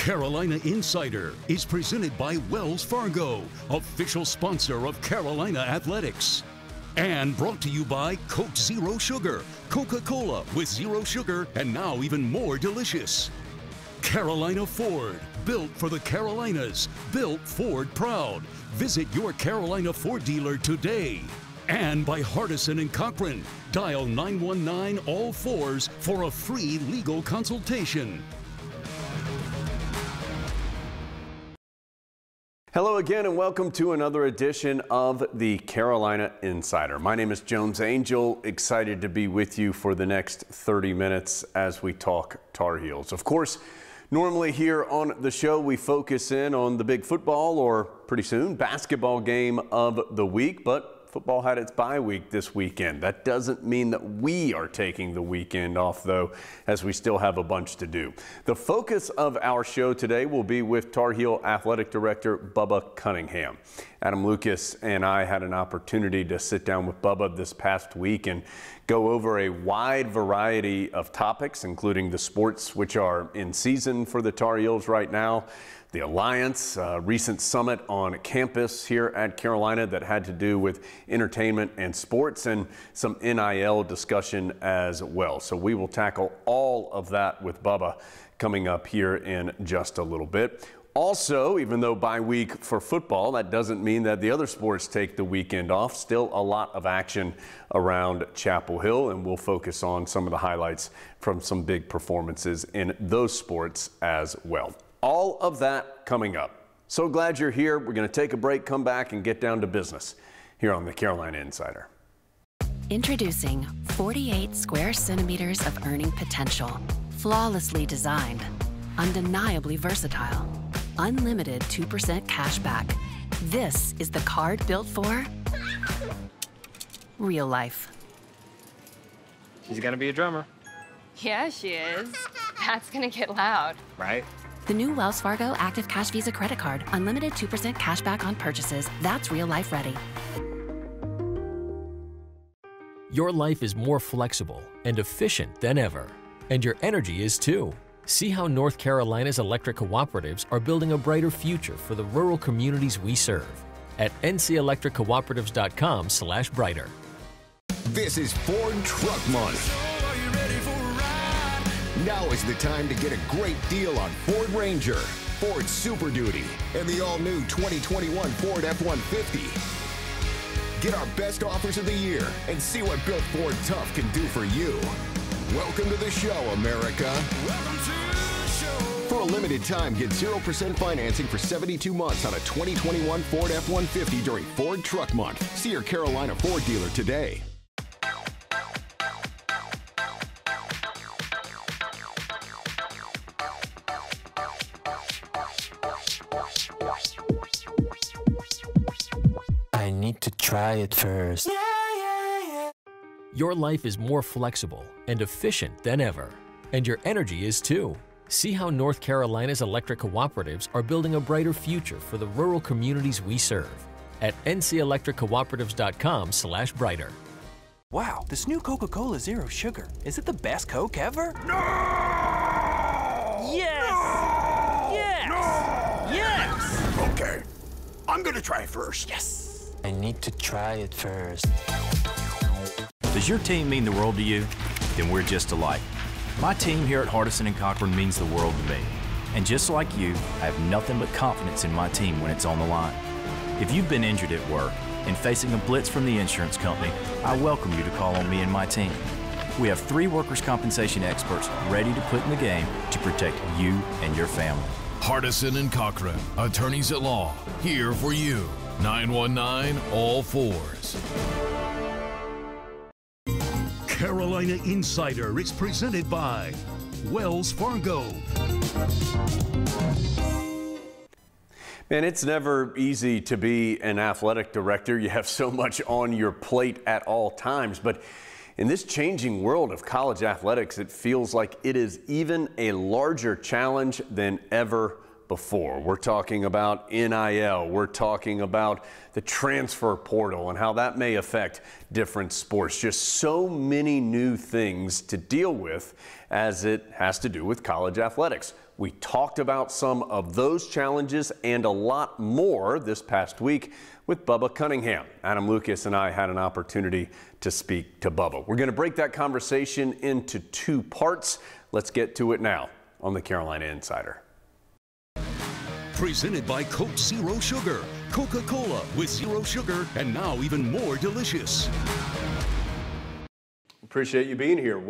Carolina Insider is presented by Wells Fargo, official sponsor of Carolina Athletics. And brought to you by Coke Zero Sugar, Coca-Cola with zero sugar and now even more delicious. Carolina Ford, built for the Carolinas, built Ford proud. Visit your Carolina Ford dealer today. And by Hardison and Cochran, dial 919 all fours for a free legal consultation. Hello again and welcome to another edition of the Carolina Insider. My name is Jones Angel, excited to be with you for the next 30 minutes as we talk Tar Heels. Of course, normally here on the show we focus in on the big football or pretty soon basketball game of the week, but football had its bye week this weekend. That doesn't mean that we are taking the weekend off, though, as we still have a bunch to do. The focus of our show today will be with Tar Heel Athletic Director Bubba Cunningham. Adam Lucas and I had an opportunity to sit down with Bubba this past week and go over a wide variety of topics, including the sports which are in season for the Tar Heels right now, the Alliance, recent summit on campus here at Carolina that had to do with entertainment and sports, and some NIL discussion as well. So we will tackle all of that with Bubba coming up here in just a little bit. Also, even though bye week for football, that doesn't mean that the other sports take the weekend off. Still a lot of action around Chapel Hill, and we'll focus on some of the highlights from some big performances in those sports as well. All of that coming up. So glad you're here. We're going to take a break, come back, and get down to business here on the Carolina Insider. Introducing 48 square centimeters of earning potential. Flawlessly designed, undeniably versatile, unlimited 2% cash back. This is the card built for real life. She's gonna be a drummer. Yeah, she is. That's gonna get loud. Right? The new Wells Fargo Active Cash Visa credit card. Unlimited 2% cash back on purchases. That's real life ready. Your life is more flexible and efficient than ever, and your energy is too. See how North Carolina's electric cooperatives are building a brighter future for the rural communities we serve at ncelectriccooperatives.com/brighter. This is Ford Truck Month. Now is the time to get a great deal on Ford Ranger, Ford Super Duty, and the all-new 2021 Ford F-150. Get our best offers of the year and see what Built Ford Tough can do for you. Welcome to the show, America. Welcome to the show. For a limited time, get 0% financing for 72 months on a 2021 Ford F-150 during Ford Truck Month. See your Carolina Ford dealer today. I need to try it first. Your life is more flexible and efficient than ever, and your energy is too. See how North Carolina's electric cooperatives are building a brighter future for the rural communities we serve at ncelectriccooperatives.com/brighter. Wow, this new Coca-Cola Zero Sugar. Is it the best Coke ever? No! Yes! No! Yes! No! Yes! Okay, I'm gonna try it first. Yes! I need to try it first. Does your team mean the world to you? Then we're just alike. My team here at Hardison and Cochran means the world to me. And just like you, I have nothing but confidence in my team when it's on the line. If you've been injured at work and facing a blitz from the insurance company, I welcome you to call on me and my team. We have 3 workers' compensation experts ready to put in the game to protect you and your family. Hardison and Cochran, attorneys at law, here for you. 919 all fours. Carolina Insider is presented by Wells Fargo. Man, it's never easy to be an athletic director. You have so much on your plate at all times, but in this changing world of college athletics, it feels like it is even a larger challenge than ever before. We're talking about NIL. We're talking about the transfer portal and how that may affect different sports. Just so many new things to deal with as it has to do with college athletics. We talked about some of those challenges and a lot more this past week with Bubba Cunningham. Adam Lucas and I had an opportunity to speak to Bubba. We're going to break that conversation into two parts. Let's get to it now on the Carolina Insider. Presented by Coke Zero Sugar. Coca-Cola with zero sugar and now even more delicious. Appreciate you being here.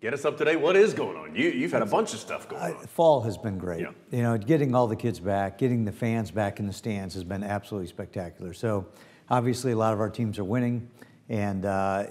Get us up to date. What is going on? You've had a bunch of stuff going on. Fall has been great. Yeah. You know, getting all the kids back, getting the fans back in the stands has been absolutely spectacular. So obviously a lot of our teams are winning, and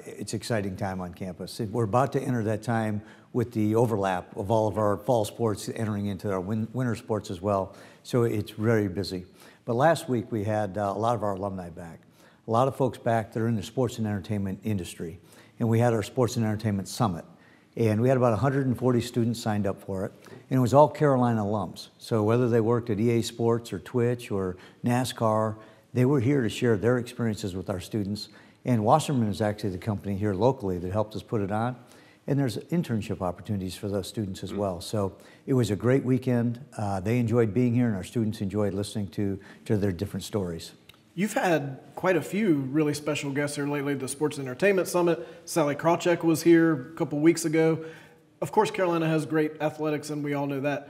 it's an exciting time on campus. We're about to enter that time with the overlap of all of our fall sports entering into our winter sports as well. So it's very busy. But last week we had a lot of our alumni back. A lot of folks back that are in the sports and entertainment industry. And we had our Sports and Entertainment Summit. And we had about 140 students signed up for it. And it was all Carolina alums. So whether they worked at EA Sports or Twitch or NASCAR, they were here to share their experiences with our students. And Wasserman is actually the company here locally that helped us put it on. And there's internship opportunities for those students as well. So it was a great weekend. They enjoyed being here, and our students enjoyed listening to their different stories. You've had quite a few really special guests here lately. The Sports and Entertainment Summit, Sally Krawcheck was here a couple weeks ago. Of course, Carolina has great athletics, and we all know that.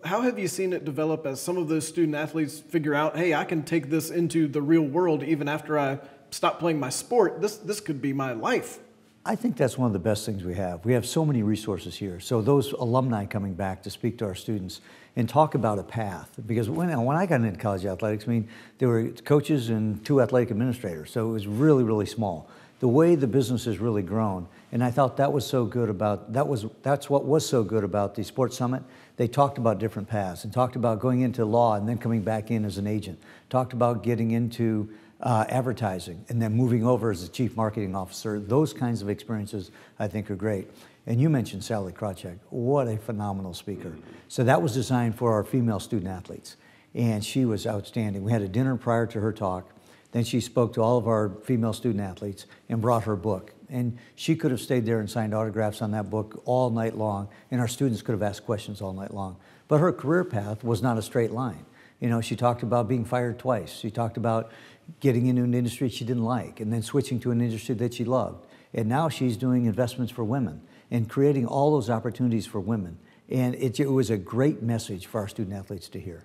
How have you seen it develop as some of those student athletes figure out, hey, I can take this into the real world even after I stop playing my sport? This could be my life. I think that's one of the best things we have. We have so many resources here. So those alumni coming back to speak to our students and talk about a path. Because when I got into college athletics, I mean, there were coaches and 2 athletic administrators. So it was really, really small. The way the business has really grown, and I thought that was so good about, that's what was so good about the Sports Summit. They talked about different paths and talked about going into law and then coming back in as an agent. Talked about getting into advertising and then moving over as a chief marketing officer. Those kinds of experiences I think are great. And you mentioned Sally Krawcheck. What a phenomenal speaker. So that was designed for our female student athletes. And she was outstanding. We had a dinner prior to her talk. Then she spoke to all of our female student athletes and brought her book. And she could have stayed there and signed autographs on that book all night long. And our students could have asked questions all night long. But her career path was not a straight line. You know, she talked about being fired twice. She talked about getting into an industry she didn't like and then switching to an industry that she loved. And now she's doing investments for women and creating all those opportunities for women. And it was a great message for our student athletes to hear.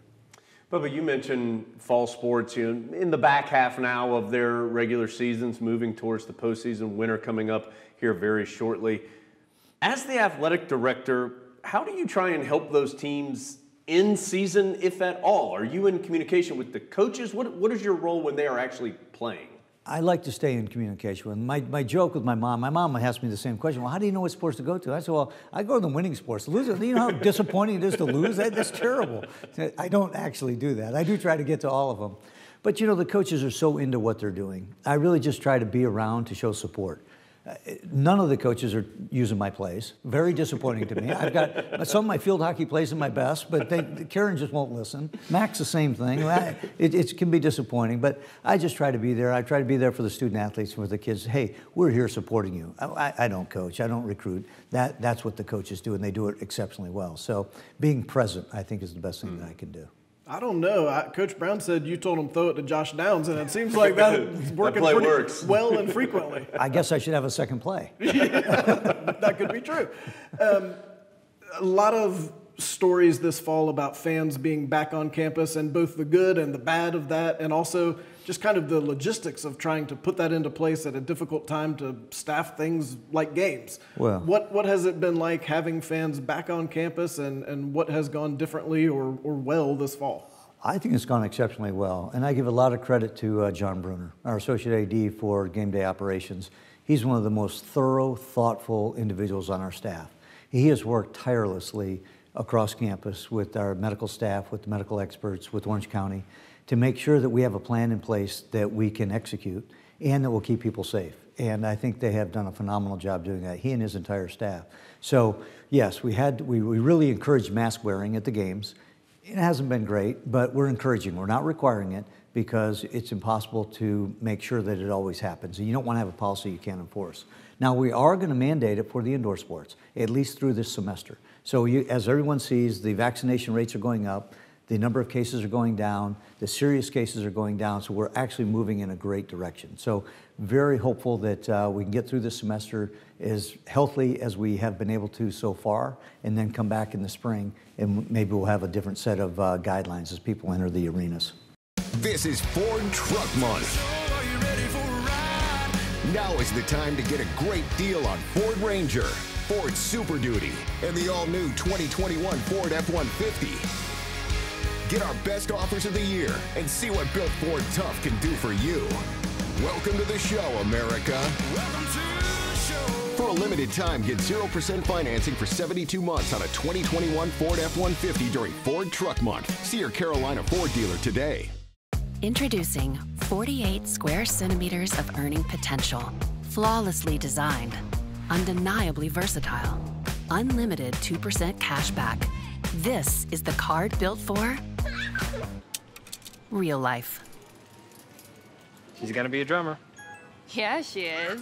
Bubba, you mentioned fall sports, you know, in the back half now of their regular seasons, moving towards the postseason, winter coming up here very shortly. As the athletic director, how do you try and help those teams in season, if at all? Are you in communication with the coaches? What is your role when they are actually playing? I like to stay in communication with them. My joke with my mom asked me the same question. Well, how do you know what sports to go to? I said, well, I go to the winning sports. Losers, you know how disappointing it is to lose? That's terrible. I don't actually do that. I do try to get to all of them. But, you know, the coaches are so into what they're doing. I really just try to be around to show support. None of the coaches are using my plays. Very disappointing to me. I've got some of my field hockey plays are my best, but Karen just won't listen. Max, the same thing. It can be disappointing, but I just try to be there. I try to be there for the student athletes and for the kids. Hey, we're here supporting you. I don't coach. I don't recruit. That's what the coaches do, and they do it exceptionally well. So being present, I think, is the best thing that I can do. I don't know. Coach Brown said you told him throw it to Josh Downs, and it seems like that's working pretty well and frequently. I guess I should have a second play. Yeah, that could be true. A lot of stories this fall about fans being back on campus and both the good and the bad of that, and also just kind of the logistics of trying to put that into place at a difficult time to staff things like games. Well, what has it been like having fans back on campus, and what has gone differently or well this fall? I think it's gone exceptionally well, and I give a lot of credit to John Bruner, our Associate AD for Game Day Operations. He's one of the most thorough, thoughtful individuals on our staff. He has worked tirelessly across campus with our medical staff, with the medical experts, with Orange County, to make sure that we have a plan in place that we can execute and that will keep people safe. And I think they have done a phenomenal job doing that, he and his entire staff. So yes, we really encouraged mask wearing at the games. It hasn't been great, but we're encouraging. We're not requiring it because it's impossible to make sure that it always happens. And you don't want to have a policy you can't enforce. Now, we are going to mandate it for the indoor sports, at least through this semester. So as everyone sees, the vaccination rates are going up, the number of cases are going down, the serious cases are going down, so we're actually moving in a great direction. So very hopeful that we can get through this semester as healthily as we have been able to so far, and then come back in the spring, and maybe we'll have a different set of guidelines as people enter the arenas. This is Ford Truck Month. Now is the time to get a great deal on Ford Ranger, Ford Super Duty, and the all-new 2021 Ford F-150. Get our best offers of the year and see what Built Ford Tough can do for you. Welcome to the show, America. Welcome to the show. For a limited time, get 0% financing for 72 months on a 2021 Ford F-150 during Ford Truck Month. See your Carolina Ford dealer today. Introducing 48 square centimeters of earning potential. Flawlessly designed, undeniably versatile, unlimited 2% cash back. This is the card built for real life. She's gonna be a drummer. Yeah, she is.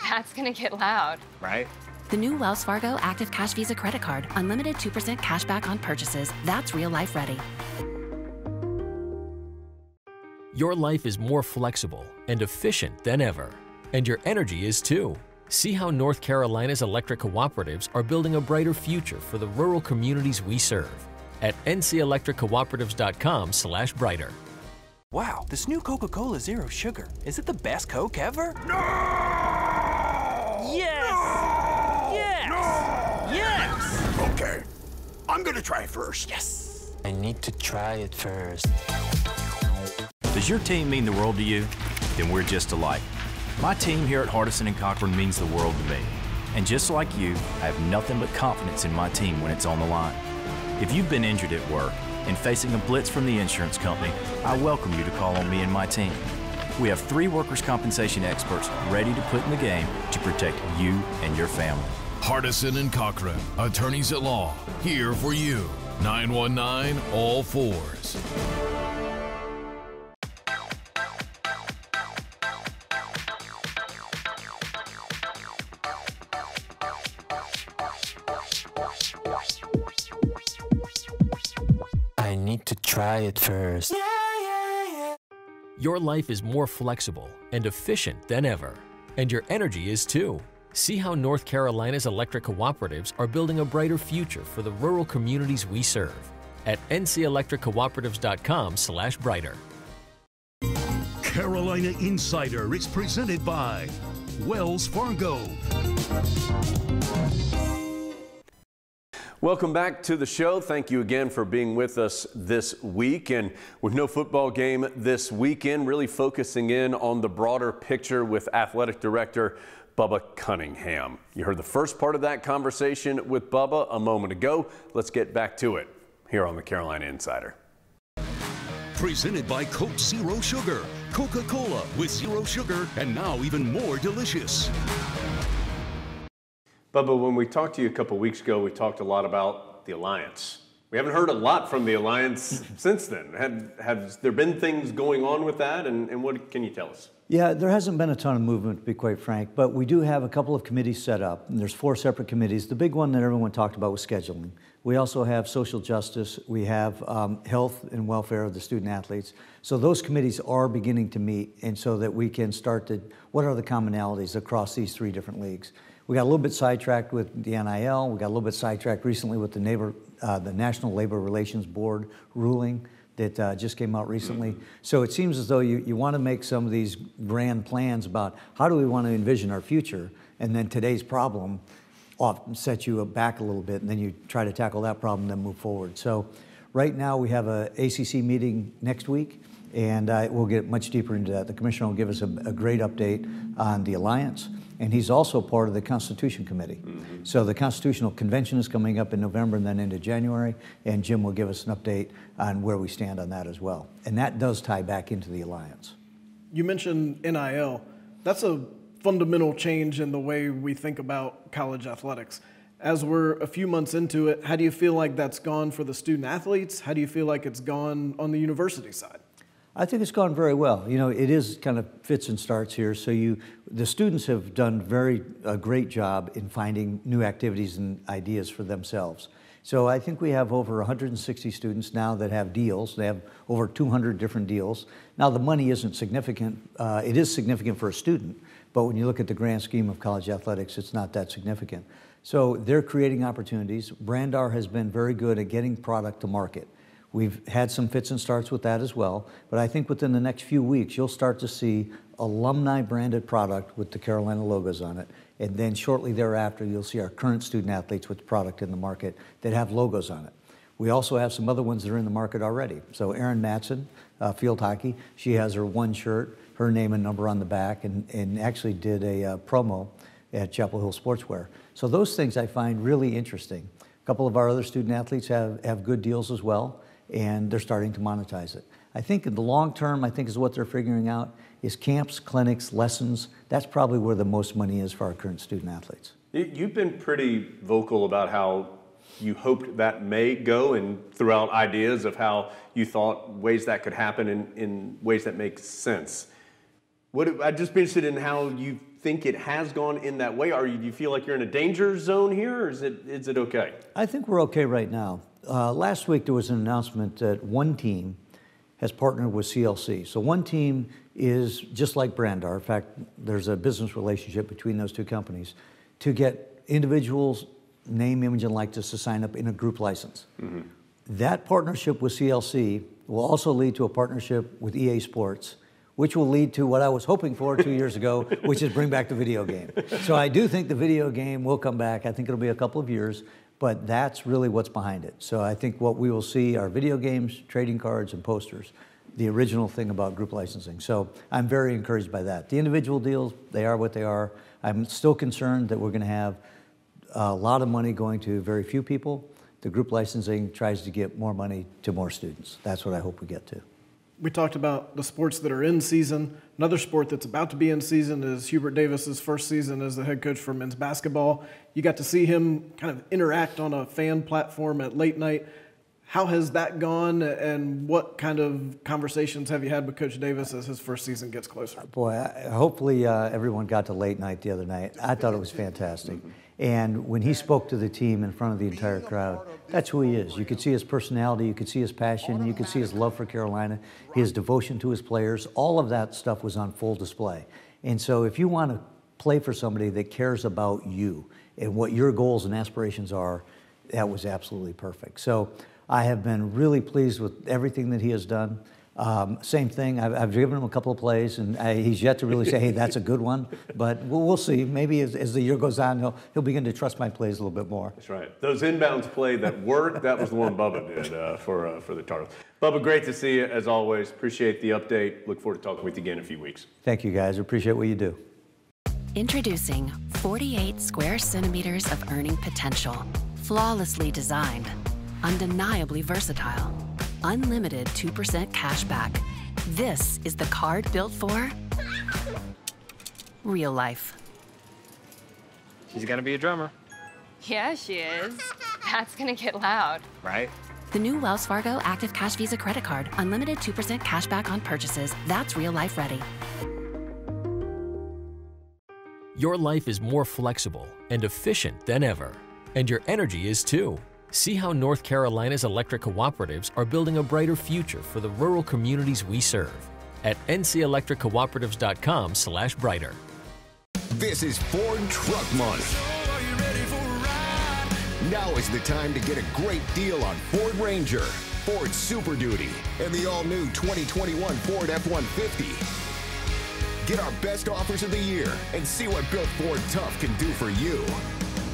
That's gonna get loud. Right? The new Wells Fargo Active Cash Visa credit card. Unlimited 2% cash back on purchases. That's real life ready. Your life is more flexible and efficient than ever, and your energy is too. See how North Carolina's electric cooperatives are building a brighter future for the rural communities we serve at ncelectriccooperatives.com/brighter. Wow, this new Coca-Cola Zero Sugar. Is it the best Coke ever? No! Yes! No! Yes! No! Yes! Okay, I'm gonna try first. Yes! I need to try it first. Does your team mean the world to you? Then we're just alike. My team here at Hardison and Cochran means the world to me. And just like you, I have nothing but confidence in my team when it's on the line. If you've been injured at work and facing a blitz from the insurance company, I welcome you to call on me and my team. We have 3 workers' compensation experts ready to put in the game to protect you and your family. Hardison and Cochran, attorneys at law, here for you. 919 all fours. I need to try it first. Your life is more flexible and efficient than ever, and your energy is too. See how North Carolina's electric cooperatives are building a brighter future for the rural communities we serve at ncelectriccooperatives.com/brighter. Carolina Insider is presented by Wells Fargo. Welcome back to the show. Thank you again for being with us this week. And with no football game this weekend, really focusing in on the broader picture with Athletic Director Bubba Cunningham. You heard the first part of that conversation with Bubba a moment ago. Let's get back to it here on the Carolina Insider. Presented by Coke Zero Sugar. Coca-Cola with zero sugar and now even more delicious. Bubba, when we talked to you a couple weeks ago, we talked a lot about the Alliance. We haven't heard a lot from the Alliance since then. Have there been things going on with that, and what can you tell us? Yeah, there hasn't been a ton of movement, to be quite frank, but we do have a couple of committees set up. And there's 4 separate committees. The big one that everyone talked about was scheduling. We also have social justice. We have health and welfare of the student athletes. So those committees are beginning to meet, and so that we can start to, what are the commonalities across these 3 different leagues? We got a little bit sidetracked with the NIL. We got a little bit sidetracked recently with the National Labor Relations Board ruling that just came out recently. So it seems as though you want to make some of these grand plans about how do we want to envision our future, and then today's problem often sets you back a little bit, and then you try to tackle that problem and then move forward. So right now we have a ACC meeting next week, and we'll get much deeper into that. The commissioner will give us a great update on the Alliance, and he's also part of the Constitution Committee. So the Constitutional Convention is coming up in November and then into January, and Jim will give us an update on where we stand on that as well. And that does tie back into the Alliance. You mentioned NIL. That's a fundamental change in the way we think about college athletics. As we're a few months into it, how do you feel like that's gone for the student athletes? How do you feel like it's gone on the university side? I think it's gone very well. You know, it is kind of fits and starts here. So the students have done a great job in finding new activities and ideas for themselves. So I think we have over 160 students now that have deals. They have over 200 different deals. Now the money isn't significant. It is significant for a student, but when you look at the grand scheme of college athletics, it's not that significant. So they're creating opportunities. Brandar has been very good at getting product to market. We've had some fits and starts with that as well, but I think within the next few weeks, you'll start to see alumni branded product with the Carolina logos on it. And then shortly thereafter, you'll see our current student athletes with product in the market that have logos on it. We also have some other ones that are in the market already. So Erin Matson, field hockey, she has her one shirt, her name and number on the back, and actually did a promo at Chapel Hill Sportswear. So those things I find really interesting. A couple of our other student athletes have good deals as well, and they're starting to monetize it. I think in the long term, I think is what they're figuring out is camps, clinics, lessons. That's probably where the most money is for our current student athletes. You've been pretty vocal about how you hoped that may go and throughout ideas of how you thought ways that could happen in ways that make sense. I'd just be interested in how you think it has gone in that way. Do you feel like you're in a danger zone here, or is it okay? I think we're okay right now. Last week there was an announcement that one team has partnered with CLC. So one team is just like Brandar. In fact, there's a business relationship between those two companies to get individuals, name, image, and likeness to sign up in a group license. Mm-hmm. That partnership with CLC will also lead to a partnership with EA Sports, which will lead to what I was hoping for 2 years ago, which is bring back the video game. So I do think the video game will come back. I think it'll be a couple of years, but that's really what's behind it. So I think what we will see are video games, trading cards, and posters, the original thing about group licensing. So I'm very encouraged by that. The individual deals, they are what they are. I'm still concerned that we're going to have a lot of money going to very few people. The group licensing tries to get more money to more students. That's what I hope we get to. We talked about the sports that are in season. Another sport that's about to be in season is Hubert Davis's first season as the head coach for men's basketball. You got to see him kind of interact on a fan platform at late night. How has that gone, and what kind of conversations have you had with Coach Davis as his first season gets closer? Boy, hopefully everyone got to late night the other night. I thought it was fantastic. And when he spoke to the team in front of the entire crowd, that's who he is. You could see his personality, you could see his passion, you could see his love for Carolina, his devotion to his players. All of that stuff was on full display. And so if you want to play for somebody that cares about you and what your goals and aspirations are, that was absolutely perfect. So I have been really pleased with everything that he has done. Same thing, I've given him a couple of plays, and he's yet to really say, hey, that's a good one. But we'll see. Maybe as the year goes on, he'll begin to trust my plays a little bit more. That's right. Those inbounds play that worked, that was the one Bubba did for the Tar Heels. Bubba, great to see you, as always. Appreciate the update. Look forward to talking with you again in a few weeks. Thank you, guys. Appreciate what you do. Introducing 48 square centimeters of earning potential. Flawlessly designed. Undeniably versatile. Unlimited 2% cash back. This is the card built for real life. She's gonna be a drummer. Yeah, she is. That's gonna get loud. Right? The new Wells Fargo Active Cash Visa credit card. Unlimited 2% cash back on purchases. That's real life ready. Your life is more flexible and efficient than ever, and your energy is too. See how North Carolina's electric cooperatives are building a brighter future for the rural communities we serve at ncelectriccooperatives.com/brighter. This is Ford Truck Month. Now is the time to get a great deal on Ford Ranger, Ford Super Duty, and the all-new 2021 Ford F-150. Get our best offers of the year and see what Built Ford Tough can do for you.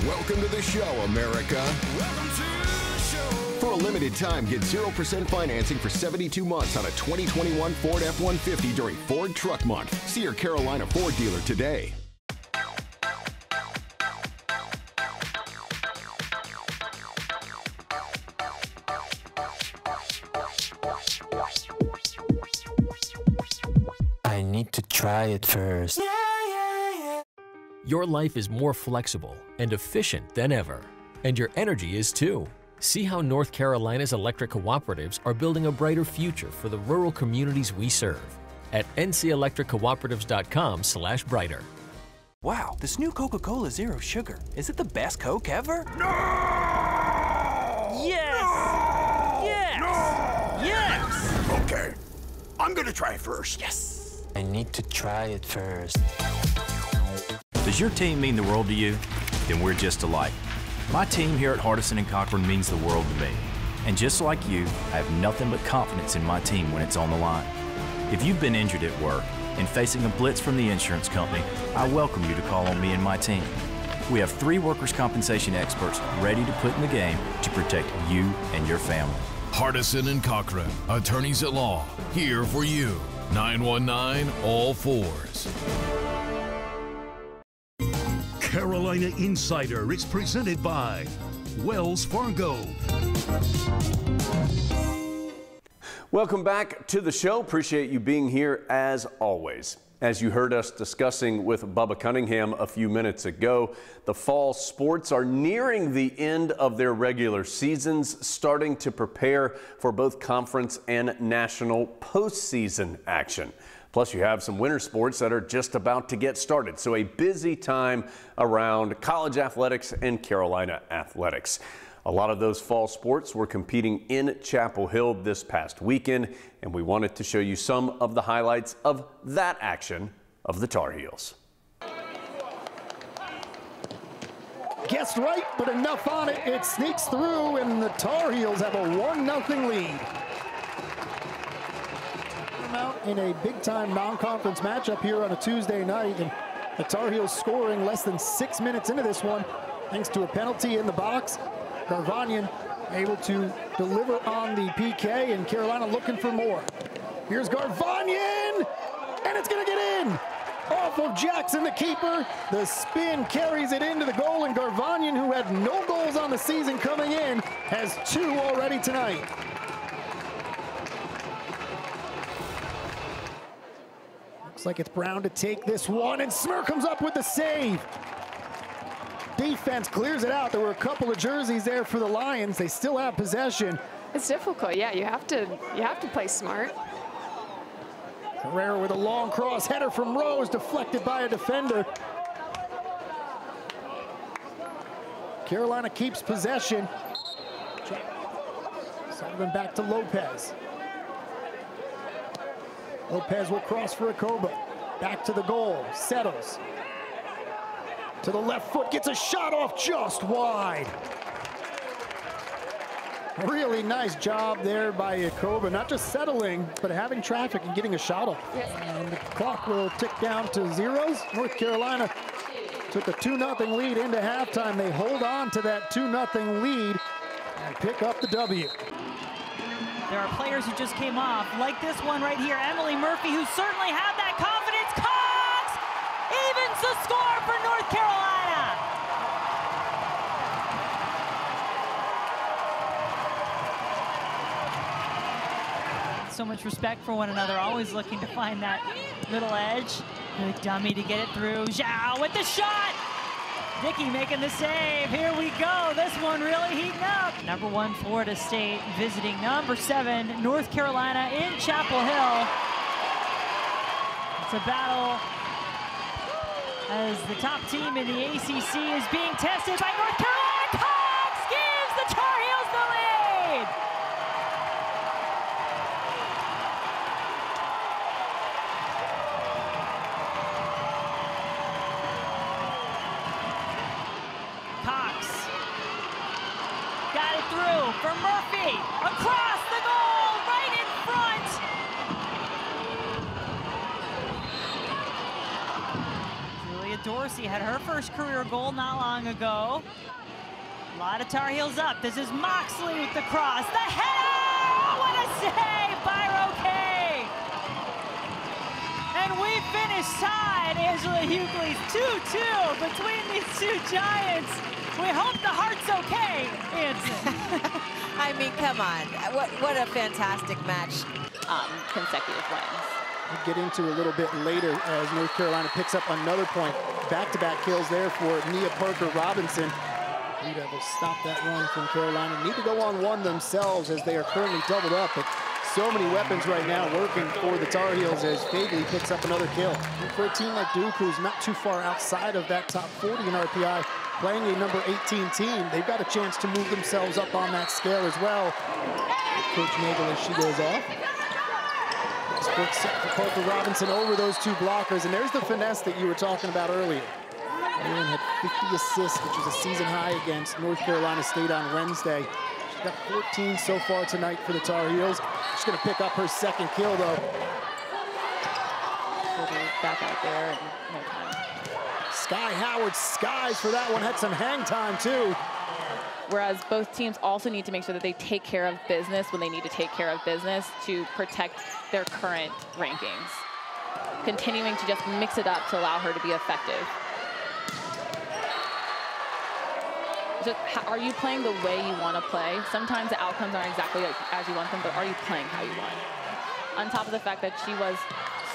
Welcome to the show, America. Welcome to the show. For a limited time, get 0% financing for 72 months on a 2021 Ford F-150 during Ford Truck Month. See your Carolina Ford dealer today. I need to try it first. Your life is more flexible and efficient than ever, and your energy is too. See how North Carolina's electric cooperatives are building a brighter future for the rural communities we serve at ncelectriccooperatives.com/brighter. Wow, this new Coca-Cola Zero Sugar. Is it the best Coke ever? No! Yes! Yes! Yes! Okay, I'm gonna try first. Yes! I need to try it first. Does your team mean the world to you? Then we're just alike. My team here at Hardison and Cochran means the world to me. And just like you, I have nothing but confidence in my team when it's on the line. If you've been injured at work and facing a blitz from the insurance company, I welcome you to call on me and my team. We have 3 workers' compensation experts ready to put in the game to protect you and your family. Hardison and Cochran, attorneys at law, here for you. 919 all fours. Carolina Insider is presented by Wells Fargo. Welcome back to the show. Appreciate you being here as always. As you heard us discussing with Bubba Cunningham a few minutes ago, the fall sports are nearing the end of their regular seasons, starting to prepare for both conference and national postseason action. Plus, you have some winter sports that are just about to get started. So a busy time around college athletics and Carolina athletics. A lot of those fall sports were competing in Chapel Hill this past weekend, and we wanted to show you some of the highlights of that action of the Tar Heels. Guessed right, but enough on it. It sneaks through, and the Tar Heels have a 1-0 lead. Out in a big-time non-conference matchup here on a Tuesday night, and the Tar Heels scoring less than 6 minutes into this one, thanks to a penalty in the box. Garvanian able to deliver on the PK, and Carolina looking for more. Here's Garvanian, and it's going to get in. Off of Jackson, the keeper. The spin carries it into the goal, and Garvanian, who had no goals on the season coming in, has 2 already tonight. Looks like it's Brown to take this one, and Smir comes up with the save. Defense clears it out. There were a couple of jerseys there for the Lions. They still have possession. It's difficult, yeah. You have to play smart. Herrera with a long cross header from Rose, deflected by a defender. Carolina keeps possession. Sullivan back to Lopez. Lopez will cross for Akoba. Back to the goal. Settles. To the left foot, gets a shot off just wide. Really nice job there by Akoba, not just settling, but having traffic and getting a shot off. And the clock will tick down to zeros. North Carolina took a 2-0 lead into halftime. They hold on to that 2-0 lead and pick up the W. There are players who just came off, like this one right here, Emily Murphy, who certainly have that confidence. Cox evens the score for North Carolina. So much respect for one another, always looking to find that little edge. Good dummy to get it through. Zhao with the shot. Dickey making the save. Here we go. This one really heating up. Number 1 Florida State visiting number 7 North Carolina in Chapel Hill. It's a battle as the top team in the ACC is being tested by North Carolina. Cox gives the Tar Heels the lead. Cox got it through for Murphy, across the goal, right in front. Julia Dorsey had her first career goal not long ago. A lot of Tar Heels up. This is Moxley with the cross. The header! What a save by Roque! And we finish tied. Angela Hughley's 2-2 between these two giants. We hope the heart's okay, Anson. I mean, come on. What a fantastic match. Consecutive wins. We'll get into a little bit later as North Carolina picks up another point. Back-to-back kills there for Nia Parker-Robinson. Blue Devils stop that run from Carolina. Need to go on one themselves as they are currently doubled up. But so many weapons right now working for the Tar Heels as Fagley picks up another kill. And for a team like Duke, who's not too far outside of that top 40 in RPI, playing a number 18 team, they've got a chance to move themselves up on that scale as well. Coach Nagel as she goes off. Quick set for Parker Robinson over those two blockers, and there's the finesse that you were talking about earlier. Marion had 50 assists, which was a season high against North Carolina State on Wednesday. She's got 14 so far tonight for the Tar Heels. She's going to pick up her second kill, though. Back out there and no time. Sky Howard skies for that one, had some hang time too. Whereas both teams also need to make sure that they take care of business when they need to take care of business to protect their current rankings. Continuing to just mix it up to allow her to be effective. Just, are you playing the way you want to play? Sometimes the outcomes aren't exactly as you want them, but are you playing how you want? On top of the fact that she was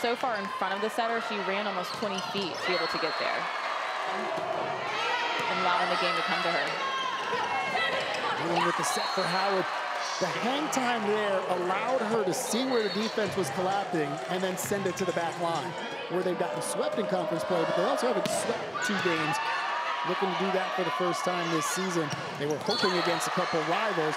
so far in front of the setter, she ran almost 20 feet to be able to get there. And allowing the game to come to her. With the set for Howard. The hang time there allowed her to see where the defense was collapsing and then send it to the back line, where they've gotten swept in conference play, but they also haven't swept 2 games. Looking to do that for the first time this season. They were hoping against a couple rivals.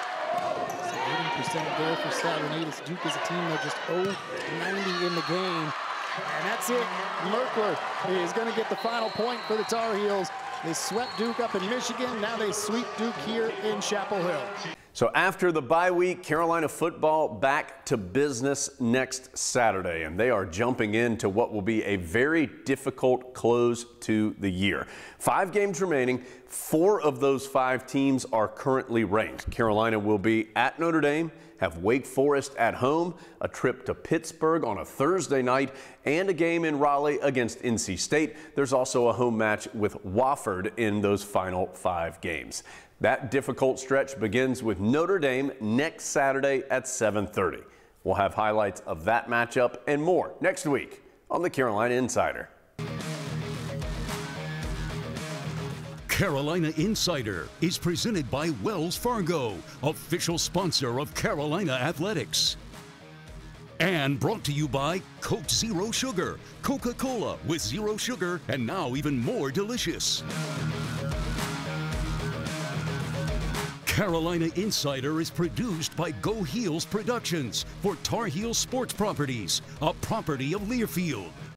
80% there for Stavridis. Duke is a team that just 0-90 in the game. And that's it. Merkler is going to get the final point for the Tar Heels. They swept Duke up in Michigan. Now they sweep Duke here in Chapel Hill. So after the bye week, Carolina football back to business next Saturday, and they are jumping into what will be a very difficult close to the year. 5 games remaining. 4 of those 5 teams are currently ranked. Carolina will be at Notre Dame, have Wake Forest at home, a trip to Pittsburgh on a Thursday night, and a game in Raleigh against NC State. There's also a home match with Wofford in those final 5 games. That difficult stretch begins with Notre Dame next Saturday at 7:30. We'll have highlights of that matchup and more next week on the Carolina Insider. Carolina Insider is presented by Wells Fargo, official sponsor of Carolina Athletics. And brought to you by Coke Zero Sugar, Coca-Cola with zero sugar and now even more delicious. Carolina Insider is produced by Go Heels Productions for Tar Heel Sports Properties, a property of Learfield.